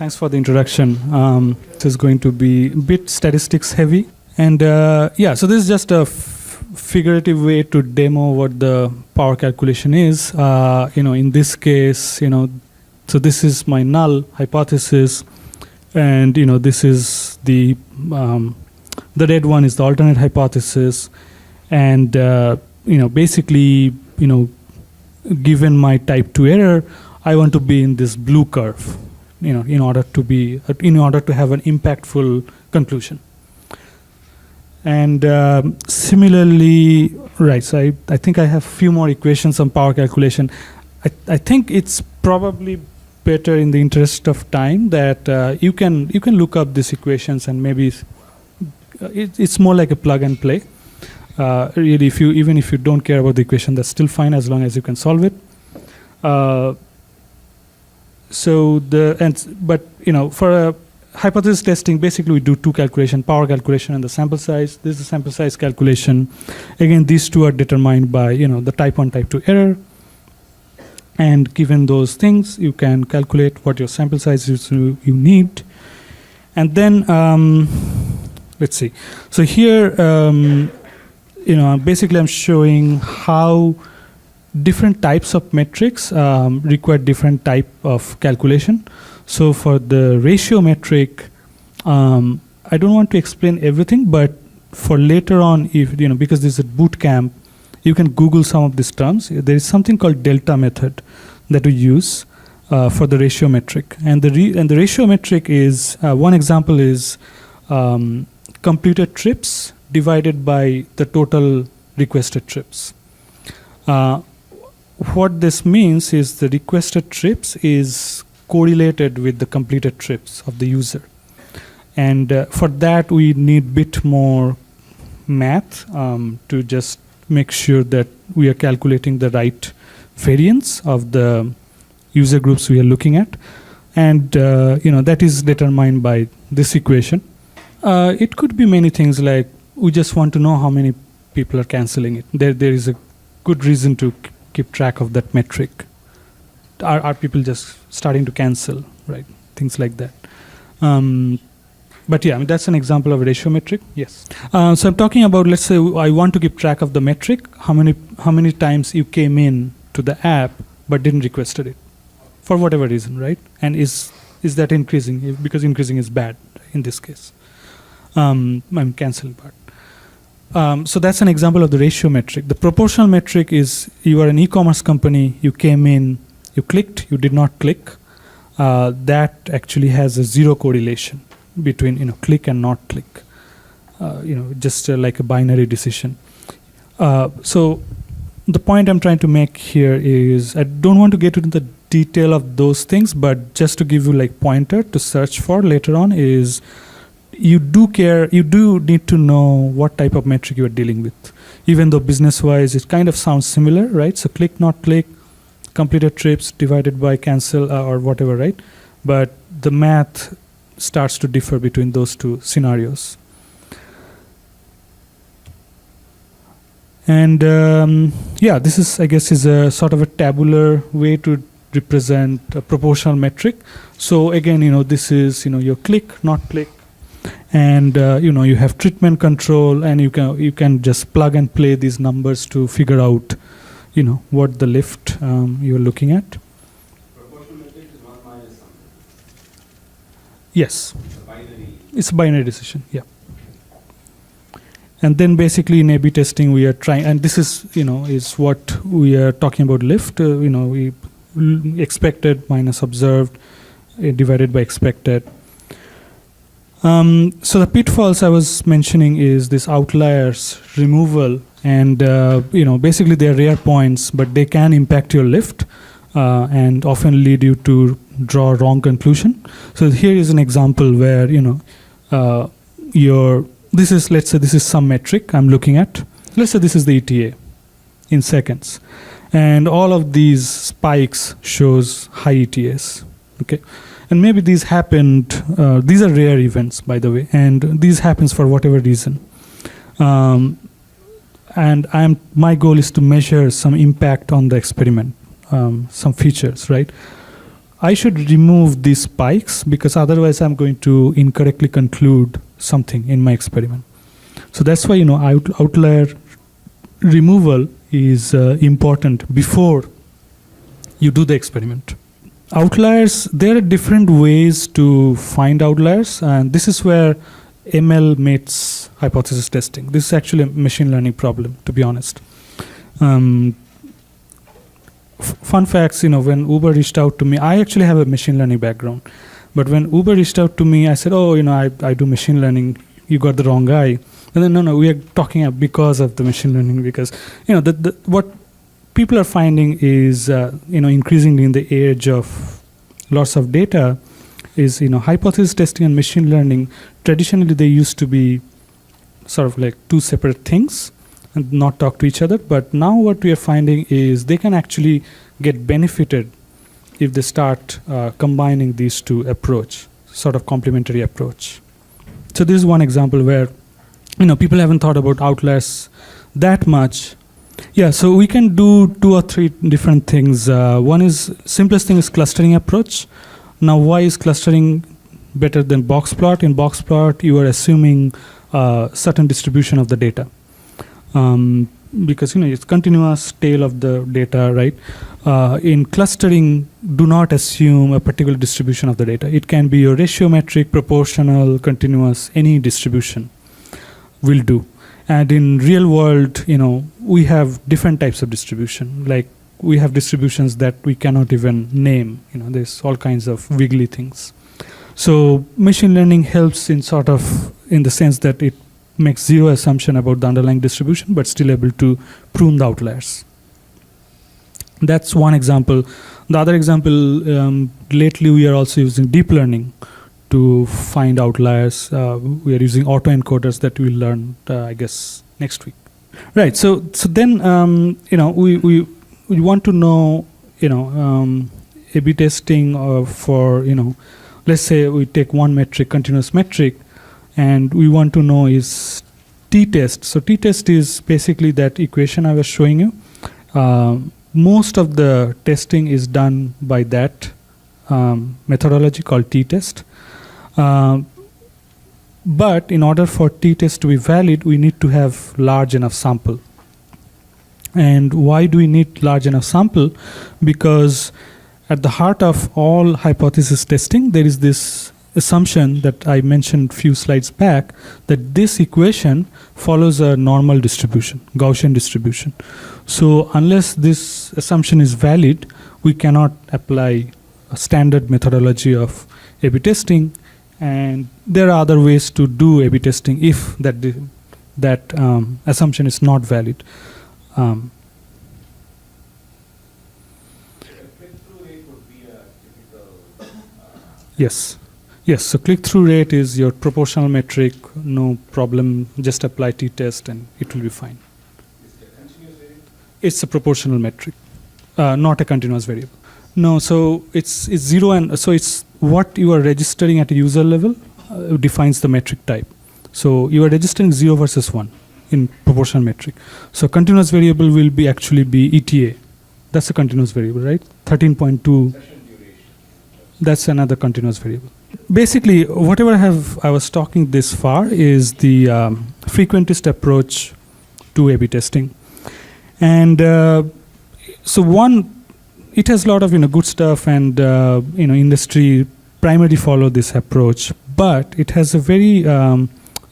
Thanks for the introduction. This is going to be a bit statistics heavy. And yeah, so this is just a figurative way to demo what the power calculation is. In this case, so this is my null hypothesis, and this is the red one is the alternate hypothesis, and basically, given my type 2 error, I want to be in this blue curve, in order to have an impactful conclusion. And similarly, right, so I think I have a few more equations on power calculation. I think it's probably better, in the interest of time, that you can look up these equations, and maybe it's more like a plug and play. Really, even if you don't care about the equation, that's still fine as long as you can solve it. But for a hypothesis testing, basically we do two calculations: power calculation and the sample size. This is the sample size calculation. Again, these two are determined by the type 1, type 2 error. And given those things, you can calculate what your sample size is you need. And then let's see. So here, basically I'm showing how different types of metrics require different type of calculation. So for the ratio metric, I don't want to explain everything, but for later on, if because this is a boot camp, you can Google some of these terms. There is something called delta method that we use for the ratio metric, and the ratio metric is one example is completed trips divided by the total requested trips. What this means is the requested trips is correlated with the completed trips of the user. And for that, we need bit more math to just make sure that we are calculating the right variance of the user groups we are looking at. And that is determined by this equation. It could be many things, like we just want to know how many people are canceling it. There is a good reason to keep track of that metric. Are people just starting to cancel, right? Things like that. But yeah, that's an example of a ratio metric. Yes. So I'm talking about, let's say I want to keep track of the metric, how many times you came in to the app but didn't requested it, for whatever reason, right? And is that increasing? Because increasing is bad in this case. I'm cancel part. So that's an example of the ratio metric. The proportional metric is you are an e-commerce company, you came in, you clicked, you did not click. That actually has a zero correlation between click and not click. Just like a binary decision. So the point I'm trying to make here is I don't want to get into the detail of those things, but just to give you like pointer to search for later on is you do need to know what type of metric you are dealing with. Even though business-wise it kind of sounds similar, right? So click, not click, completed trips divided by cancel or whatever, right? But the math starts to differ between those two scenarios. And yeah, this is, I guess, is a sort of a tabular way to represent a proportional metric. So again, this is, your click, not click. And you have treatment control, and you can just plug and play these numbers to figure out what the lift you're looking at. Proportional metric is 1 minus something. Yes. It's a binary. It's a binary decision, yeah. And then basically in A/B testing we are trying, and this is is what we are talking about lift. We expected minus observed divided by expected. So the pitfalls I was mentioning is this outliers removal, and basically they are rare points, but they can impact your lift and often lead you to draw a wrong conclusion. So here is an example where let's say this is some metric I'm looking at. Let's say this is the ETA in seconds, and all of these spikes shows high ETAs. Okay. And maybe these happened, these are rare events, by the way, and these happens for whatever reason. And my goal is to measure some impact on the experiment, some features, right? I should remove these spikes because otherwise I'm going to incorrectly conclude something in my experiment. So that's why, outlier removal is important before you do the experiment. Outliers, there are different ways to find outliers, and this is where ML meets hypothesis testing. This is actually a machine learning problem, to be honest. Fun facts, when Uber reached out to me, I actually have a machine learning background. But when Uber reached out to me, I said, I do machine learning. You got the wrong guy. And then, no, we are talking because of the machine learning, because, what people are finding is, increasingly in the age of lots of data is, hypothesis testing and machine learning, traditionally they used to be sort of like two separate things and not talk to each other. But now what we are finding is they can actually get benefited if they start combining these two approach, sort of complementary approach. So this is one example where, people haven't thought about outliers that much. Yeah, so we can do 2 or 3 different things. One is, simplest thing is clustering approach. Now, why is clustering better than box plot? In box plot, you are assuming certain distribution of the data. Because it's continuous tail of the data, right? In clustering, do not assume a particular distribution of the data. It can be a ratio metric, proportional, continuous, any distribution will do. And in real world, we have different types of distribution. Like we have distributions that we cannot even name. There's all kinds of wiggly things. So machine learning helps in the sense that it makes zero assumption about the underlying distribution, but still able to prune the outliers. That's one example. The other example, lately we are also using deep learning to find outliers. We are using autoencoders that we'll learn, I guess, next week. Right. So then, we want to know, A/B testing for, let's say we take one metric, continuous metric, and we want to know is Ttest. So Ttest is basically that equation I was showing you. Most of the testing is done by that methodology called Ttest. But in order for Ttest to be valid, we need to have large enough sample. And why do we need large enough sample? Because at the heart of all hypothesis testing, there is this assumption that I mentioned a few slides back, that this equation follows a normal distribution, Gaussian distribution. So unless this assumption is valid, we cannot apply a standard methodology of A/B testing. And there are other ways to do A/B testing if that assumption is not valid. Click-through rate would be a typical. Yes. Yes, so click-through rate is your proportional metric, no problem, just apply Ttest and it will be fine. Is it a continuous variable? It's a proportional metric, not a continuous variable. No, so it's 0 and so it's what you are registering at a user level defines the metric type. So you are registering 0 versus 1 in proportional metric. So continuous variable will be actually be ETA. That's a continuous variable, right? 13.2. Session duration. That's another continuous variable. Basically, whatever I was talking this far is the frequentist approach to A/B testing. And so it has a lot of good stuff, and industry primarily follow this approach, but it has a very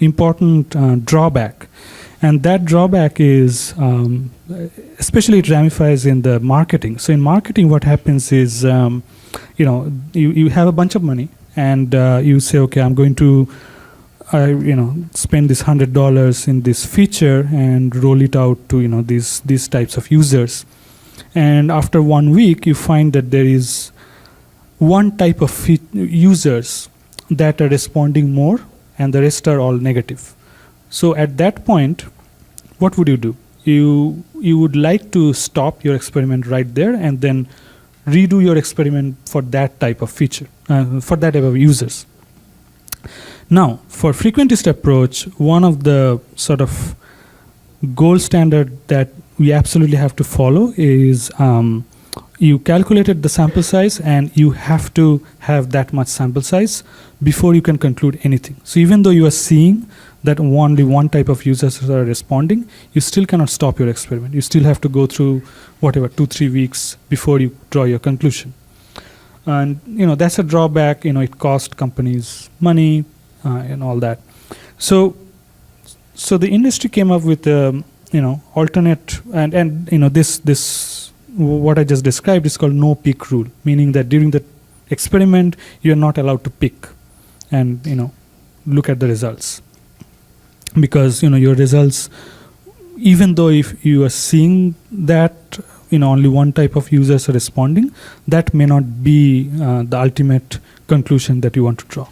important drawback. And that drawback is, especially it ramifies in the marketing. So in marketing, what happens is, you have a bunch of money, and you say, okay, I'm going to, spend this $100 in this feature and roll it out to, these types of users. And after 1 week, you find that there is one type of users that are responding more, and the rest are all negative. So at that point, what would you do? You would like to stop your experiment right there and then redo your experiment for that type of feature, for that type of users. Now, for frequentist approach, one of the sort of gold standard that we absolutely have to follow is you calculated the sample size, and you have to have that much sample size before you can conclude anything. So even though you are seeing that only one type of users are responding, you still cannot stop your experiment. You still have to go through whatever 2-3 weeks before you draw your conclusion. And that's a drawback. It costs companies money and all that. So the industry came up with alternate, and this what I just described is called no pick rule, meaning that during the experiment you are not allowed to pick and look at the results, because your results, even though if you are seeing that only one type of users are responding, that may not be the ultimate conclusion that you want to draw.